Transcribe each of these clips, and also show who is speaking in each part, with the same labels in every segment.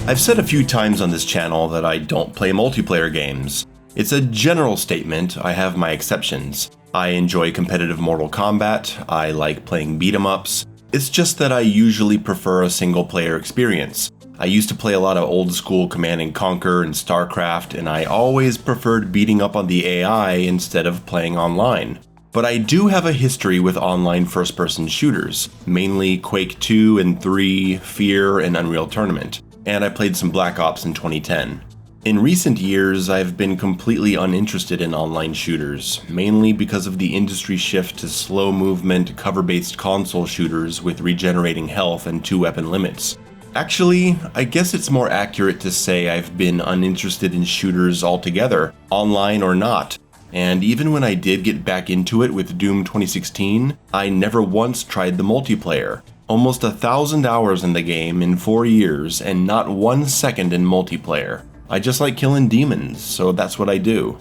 Speaker 1: I've said a few times on this channel that I don't play multiplayer games. It's a general statement, I have my exceptions. I enjoy competitive Mortal Kombat, I like playing beat-em-ups. It's just that I usually prefer a single-player experience. I used to play a lot of old-school Command & Conquer and StarCraft, and I always preferred beating up on the AI instead of playing online. But I do have a history with online first-person shooters, mainly Quake 2 and 3, Fear, and Unreal Tournament. And I played some Black Ops in 2010. In recent years, I've been completely uninterested in online shooters, mainly because of the industry shift to slow movement, cover-based console shooters with regenerating health and 2-weapon limits. Actually, I guess it's more accurate to say I've been uninterested in shooters altogether, online or not. And even when I did get back into it with Doom 2016, I never once tried the multiplayer. Almost 1,000 hours in the game in 4 years, and not 1 second in multiplayer. I just like killing demons, so that's what I do.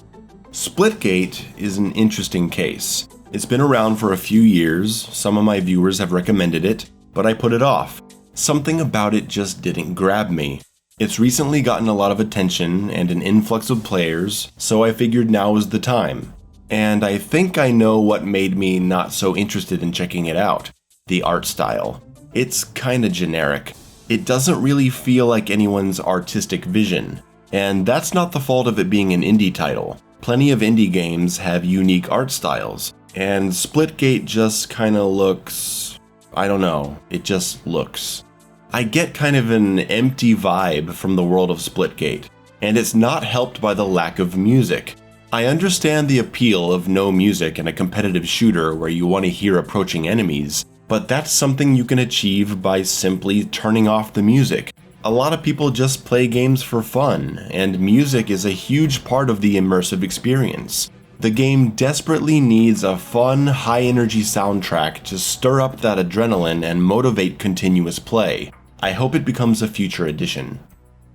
Speaker 1: Splitgate is an interesting case. It's been around for a few years, some of my viewers have recommended it, but I put it off. Something about it just didn't grab me. It's recently gotten a lot of attention and an influx of players, so I figured now was the time. And I think I know what made me not so interested in checking it out. The art style. It's kinda generic. It doesn't really feel like anyone's artistic vision. And that's not the fault of it being an indie title. Plenty of indie games have unique art styles. And Splitgate just kinda looks... I don't know, it just looks. I get kind of an empty vibe from the world of Splitgate. And it's not helped by the lack of music. I understand the appeal of no music in a competitive shooter where you want to hear approaching enemies, but that's something you can achieve by simply turning off the music. A lot of people just play games for fun, and music is a huge part of the immersive experience. The game desperately needs a fun, high-energy soundtrack to stir up that adrenaline and motivate continuous play. I hope it becomes a future edition.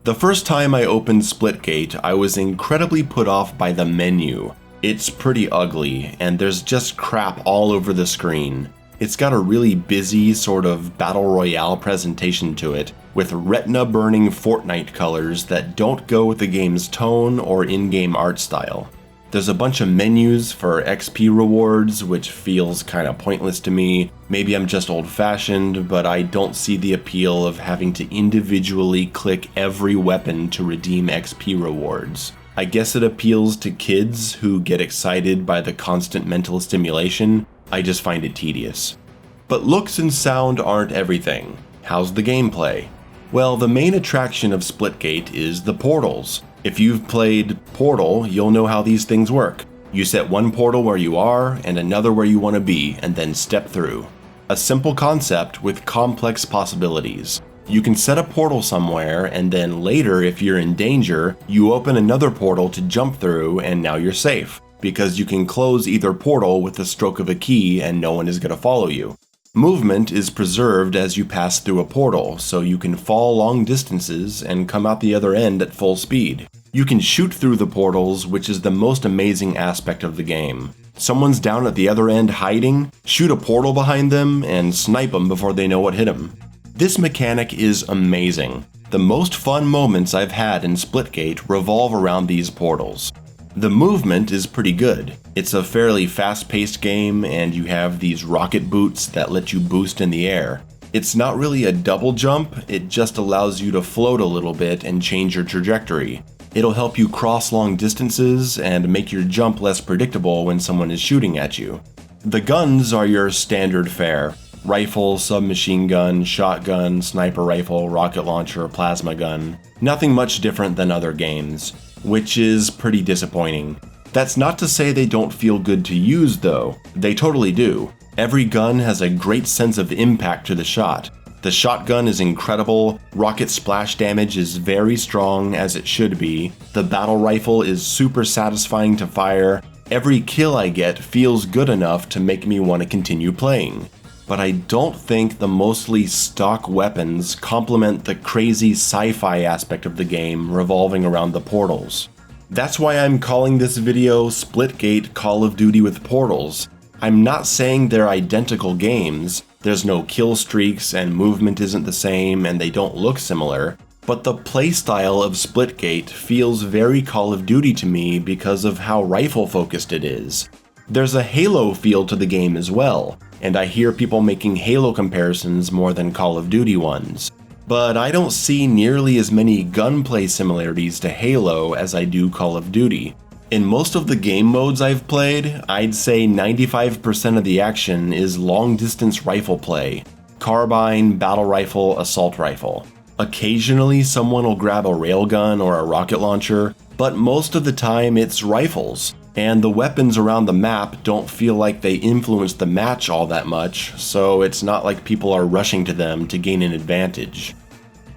Speaker 1: The first time I opened Splitgate, I was incredibly put off by the menu. It's pretty ugly, and there's just crap all over the screen. It's got a really busy, sort of battle royale presentation to it, with retina-burning Fortnite colors that don't go with the game's tone or in-game art style. There's a bunch of menus for XP rewards, which feels kinda pointless to me. Maybe I'm just old-fashioned, but I don't see the appeal of having to individually click every weapon to redeem XP rewards. I guess it appeals to kids who get excited by the constant mental stimulation. I just find it tedious. But looks and sound aren't everything. How's the gameplay? Well, the main attraction of Splitgate is the portals. If you've played Portal, you'll know how these things work. You set one portal where you are, and another where you want to be, and then step through. A simple concept with complex possibilities. You can set a portal somewhere, and then later, if you're in danger, you open another portal to jump through, and now you're safe. Because you can close either portal with the stroke of a key and no one is going to follow you. Movement is preserved as you pass through a portal, so you can fall long distances and come out the other end at full speed. You can shoot through the portals, which is the most amazing aspect of the game. Someone's down at the other end hiding, shoot a portal behind them, and snipe them before they know what hit them. This mechanic is amazing. The most fun moments I've had in Splitgate revolve around these portals. The movement is pretty good. It's a fairly fast-paced game, and you have these rocket boots that let you boost in the air. It's not really a double jump, it just allows you to float a little bit and change your trajectory. It'll help you cross long distances and make your jump less predictable when someone is shooting at you. The guns are your standard fare. Rifle, submachine gun, shotgun, sniper rifle, rocket launcher, plasma gun. Nothing much different than other games, which is pretty disappointing. That's not to say they don't feel good to use though, they totally do. Every gun has a great sense of impact to the shot. The shotgun is incredible, rocket splash damage is very strong as it should be, the battle rifle is super satisfying to fire, every kill I get feels good enough to make me want to continue playing. But I don't think the mostly stock weapons complement the crazy sci-fi aspect of the game revolving around the portals. That's why I'm calling this video Splitgate Call of Duty with Portals. I'm not saying they're identical games, there's no kill streaks and movement isn't the same and they don't look similar. but the playstyle of Splitgate feels very Call of Duty to me because of how rifle-focused it is. There's a Halo feel to the game as well, and I hear people making Halo comparisons more than Call of Duty ones. But I don't see nearly as many gunplay similarities to Halo as I do Call of Duty. In most of the game modes I've played, I'd say 95% of the action is long-distance rifle play. Carbine, battle rifle, assault rifle. Occasionally someone will grab a railgun or a rocket launcher, but most of the time it's rifles. And the weapons around the map don't feel like they influence the match all that much, so it's not like people are rushing to them to gain an advantage.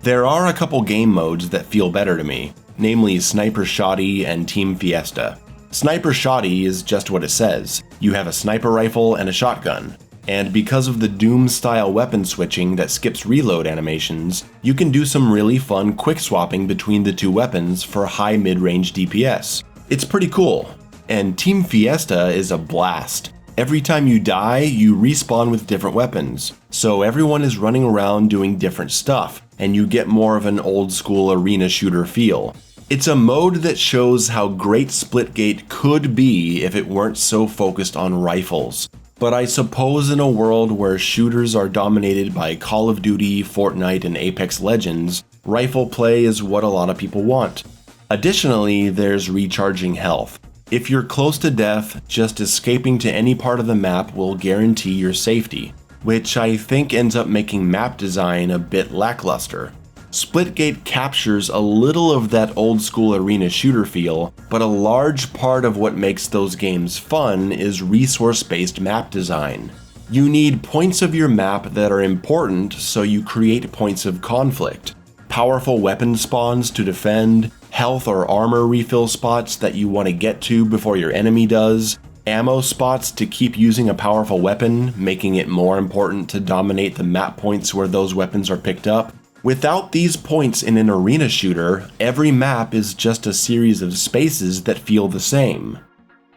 Speaker 1: There are a couple game modes that feel better to me, namely Sniper Shoddy and Team Fiesta. Sniper Shoddy is just what it says. You have a sniper rifle and a shotgun. And because of the Doom-style weapon switching that skips reload animations, you can do some really fun quick swapping between the two weapons for high mid-range DPS. It's pretty cool. And Team Fiesta is a blast. Every time you die, you respawn with different weapons, so everyone is running around doing different stuff, and you get more of an old-school arena shooter feel. It's a mode that shows how great Splitgate could be if it weren't so focused on rifles. But I suppose in a world where shooters are dominated by Call of Duty, Fortnite, and Apex Legends, rifle play is what a lot of people want. Additionally, there's recharging health. If you're close to death, just escaping to any part of the map will guarantee your safety, which I think ends up making map design a bit lackluster. Splitgate captures a little of that old school arena shooter feel, but a large part of what makes those games fun is resource-based map design. You need points of your map that are important, so you create points of conflict. Powerful weapon spawns to defend, health or armor refill spots that you want to get to before your enemy does, ammo spots to keep using a powerful weapon, making it more important to dominate the map points where those weapons are picked up. Without these points in an arena shooter, every map is just a series of spaces that feel the same.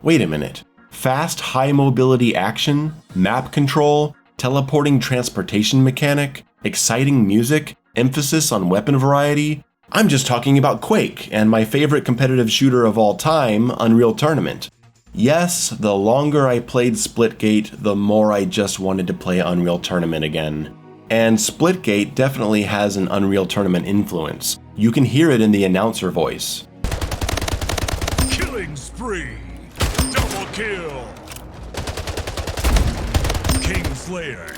Speaker 1: Wait a minute. Fast, high mobility action, map control, teleporting transportation mechanic, exciting music, emphasis on weapon variety? I'm just talking about Quake and my favorite competitive shooter of all time, Unreal Tournament. Yes, the longer I played Splitgate, the more I just wanted to play Unreal Tournament again. And Splitgate definitely has an Unreal Tournament influence. You can hear it in the announcer voice.
Speaker 2: Killing spree! Double kill! King Slayer!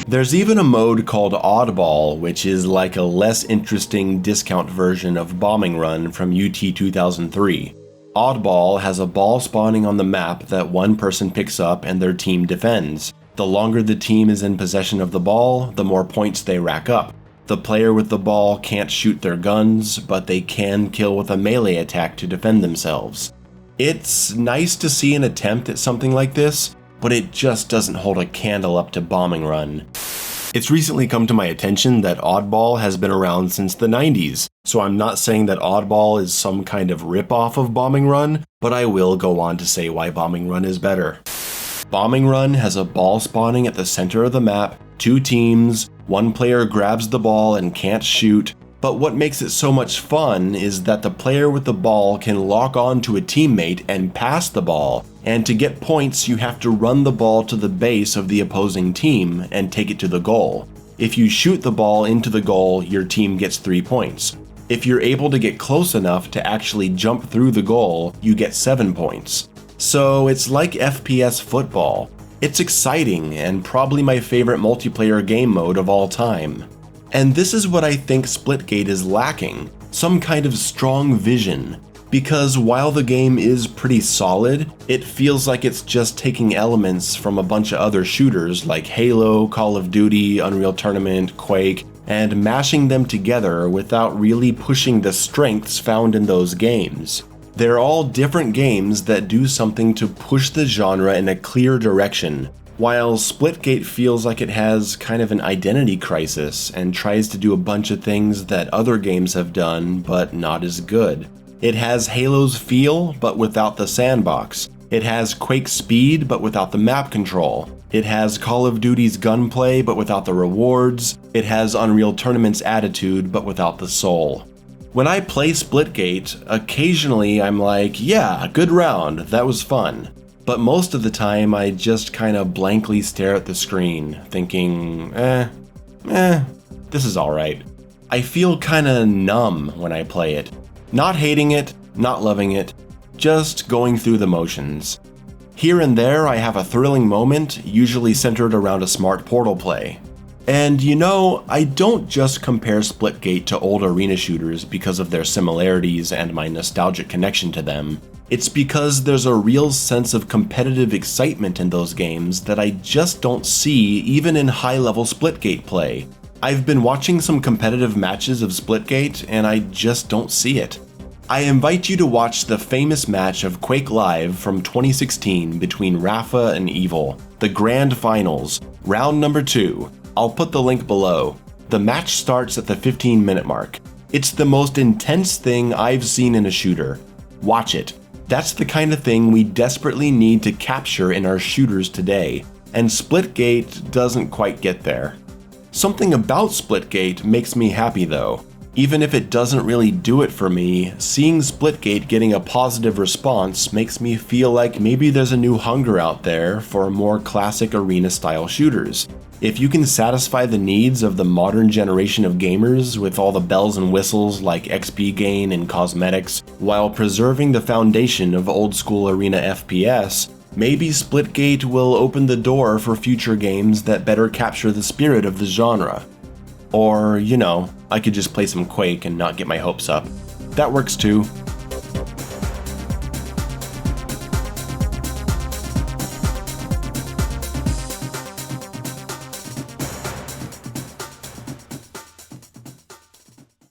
Speaker 1: There's even a mode called Oddball, which is like a less interesting discount version of Bombing Run from UT 2003. Oddball has a ball spawning on the map that one person picks up and their team defends. The longer the team is in possession of the ball, the more points they rack up. The player with the ball can't shoot their guns, but they can kill with a melee attack to defend themselves. It's nice to see an attempt at something like this, but it just doesn't hold a candle up to Bombing Run. It's recently come to my attention that Oddball has been around since the 90s, so I'm not saying that Oddball is some kind of rip-off of Bombing Run, but I will go on to say why Bombing Run is better. Bombing Run has a ball spawning at the center of the map, two teams, one player grabs the ball and can't shoot, but what makes it so much fun is that the player with the ball can lock on to a teammate and pass the ball, and to get points you have to run the ball to the base of the opposing team and take it to the goal. If you shoot the ball into the goal, your team gets 3 points. If you're able to get close enough to actually jump through the goal, you get 7 points. So it's like FPS football. It's exciting and probably my favorite multiplayer game mode of all time. And this is what I think Splitgate is lacking, some kind of strong vision. Because while the game is pretty solid, it feels like it's just taking elements from a bunch of other shooters like Halo, Call of Duty, Unreal Tournament, Quake, and mashing them together without really pushing the strengths found in those games. They're all different games that do something to push the genre in a clear direction, while Splitgate feels like it has kind of an identity crisis and tries to do a bunch of things that other games have done, but not as good. It has Halo's feel, but without the sandbox. It has Quake speed, but without the map control. It has Call of Duty's gunplay, but without the rewards. It has Unreal Tournament's attitude, but without the soul. When I play Splitgate, occasionally I'm like, yeah, good round, that was fun. But most of the time I just kinda blankly stare at the screen, thinking, this is alright. I feel kinda numb when I play it. Not hating it, not loving it, just going through the motions. Here and there I have a thrilling moment, usually centered around a smart portal play. And you know, I don't just compare Splitgate to old arena shooters because of their similarities and my nostalgic connection to them. It's because there's a real sense of competitive excitement in those games that I just don't see even in high-level Splitgate play. I've been watching some competitive matches of Splitgate and I just don't see it. I invite you to watch the famous match of Quake Live from 2016 between Rafa and Evil, the Grand Finals, round number 2. I'll put the link below. The match starts at the 15-minute mark. It's the most intense thing I've seen in a shooter. Watch it. That's the kind of thing we desperately need to capture in our shooters today, and Splitgate doesn't quite get there. Something about Splitgate makes me happy though. Even if it doesn't really do it for me, seeing Splitgate getting a positive response makes me feel like maybe there's a new hunger out there for more classic arena-style shooters. If you can satisfy the needs of the modern generation of gamers with all the bells and whistles like XP gain and cosmetics, while preserving the foundation of old-school arena FPS, maybe Splitgate will open the door for future games that better capture the spirit of the genre. Or, you know, I could just play some Quake and not get my hopes up. That works too.